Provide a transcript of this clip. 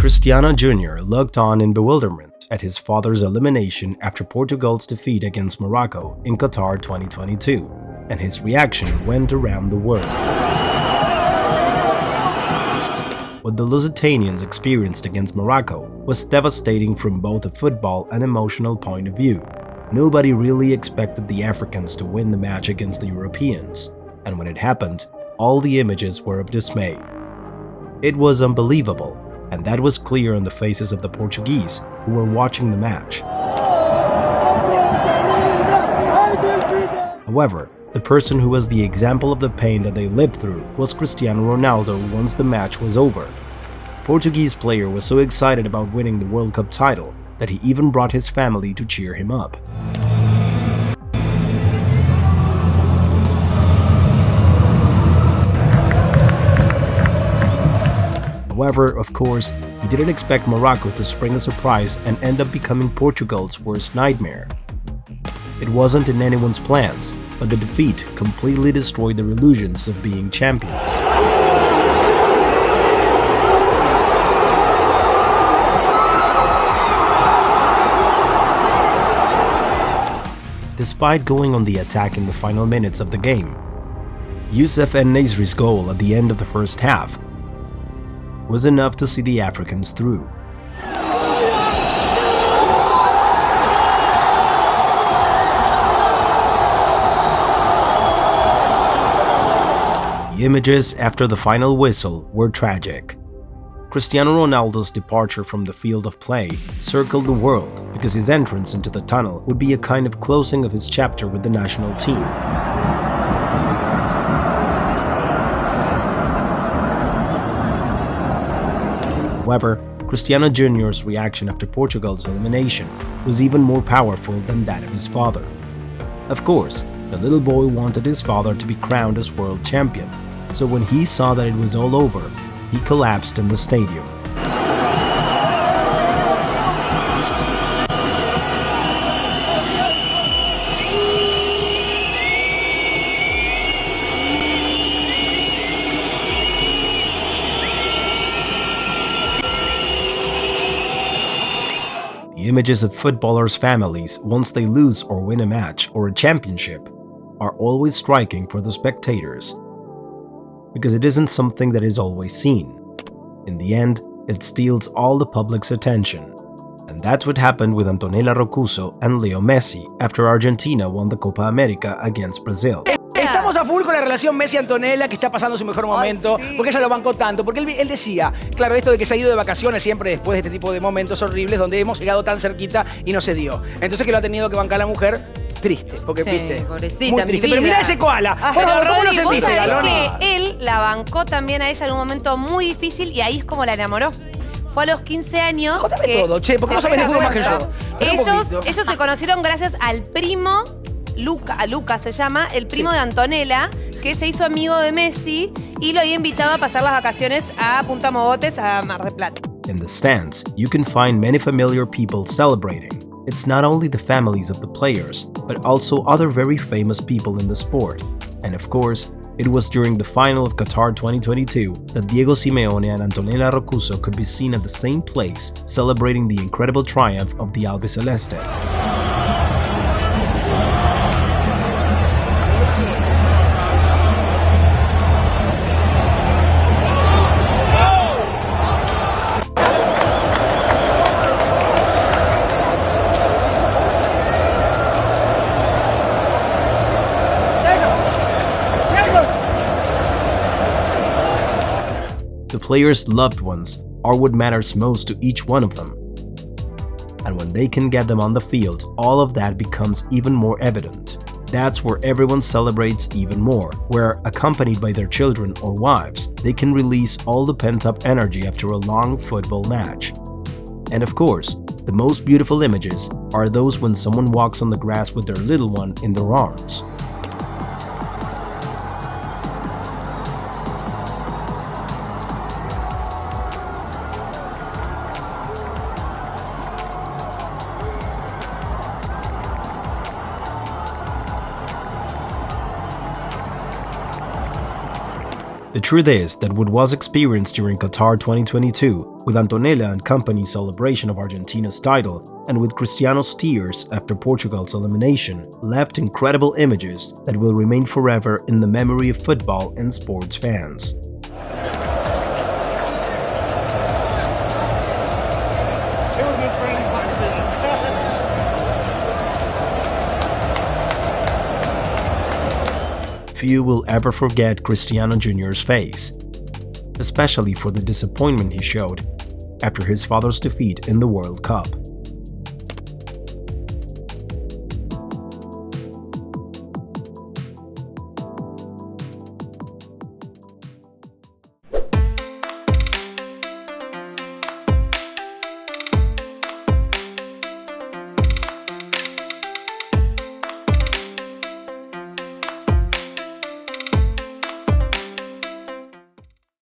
Cristiano Jr. looked on in bewilderment at his father's elimination after Portugal's defeat against Morocco in Qatar 2022, and his reaction went around the world. What the Lusitanians experienced against Morocco was devastating from both a football and emotional point of view. Nobody really expected the Africans to win the match against the Europeans, and when it happened, all the images were of dismay. It was unbelievable, and that was clear on the faces of the Portuguese who were watching the match. However, the person who was the example of the pain that they lived through was Cristiano Ronaldo once the match was over. The Portuguese player was so excited about winning the World Cup title that he even brought his family to cheer him up. However, of course, he didn't expect Morocco to spring a surprise and end up becoming Portugal's worst nightmare. It wasn't in anyone's plans, but the defeat completely destroyed their illusions of being champions. Despite going on the attack in the final minutes of the game, Youssef En-Nesyri's goal at the end of the first half was enough to see the Africans through. The images after the final whistle were tragic. Cristiano Ronaldo's departure from the field of play circled the world because his entrance into the tunnel would be a kind of closing of his chapter with the national team. However, Cristiano Jr.'s reaction after Portugal's elimination was even more powerful than that of his father. Of course, the little boy wanted his father to be crowned as world champion, so when he saw that it was all over, he collapsed in the stadium. The images of footballers' families once they lose or win a match or a championship are always striking for the spectators, because it isn't something that is always seen. In the end, it steals all the public's attention. And that's what happened with Antonella Roccuzzo and Leo Messi after Argentina won the Copa América against Brazil. Estamos a full con la relación Messi-Antonella, que está pasando su mejor momento, sí. porque ella lo bancó tanto, porque él decía, claro, esto de que se ha ido de vacaciones siempre después de este tipo de momentos horribles donde hemos llegado tan cerquita y no se dio. Entonces que lo ha tenido que bancar la mujer, triste, porque Sí, viste, pobrecita, muy mi triste. vida. Pero mirá ese koala, Ah, por pero favor, ¿cómo lo Rodri, vos sentiste, sabés Galón? que él la bancó también a ella en un momento muy difícil y ahí es como la enamoró. Fue a los 15 años. Contame que todo, che, porque no sabés de fútbol más que yo. Pero un poquito. Ellos se conocieron gracias al primo, Luca se llama, el primo de Antonella, que se hizo amigo de Messi y lo había invitado a pasar las vacaciones a Punta Mogotes, a Mar del Plata. In the stands, you can find many familiar people celebrating. It's not only the families of the players, but also other very famous people in the sport. And of course, it was during the final of Qatar 2022 that Diego Simeone and Antonella Roccuzzo could be seen at the same place celebrating the incredible triumph of the Albicelestes. The players' loved ones are what matters most to each one of them. And when they can get them on the field, all of that becomes even more evident. That's where everyone celebrates even more, where, accompanied by their children or wives, they can release all the pent-up energy after a long football match. And of course, the most beautiful images are those when someone walks on the grass with their little one in their arms. The truth is that what was experienced during Qatar 2022 With Antonella and company's celebration of Argentina's title, and with Cristiano's tears after Portugal's elimination, left incredible images that will remain forever in the memory of football and sports fans. Few will ever forget Cristiano Jr.'s face, especially for the disappointment he showed after his father's defeat in the World Cup.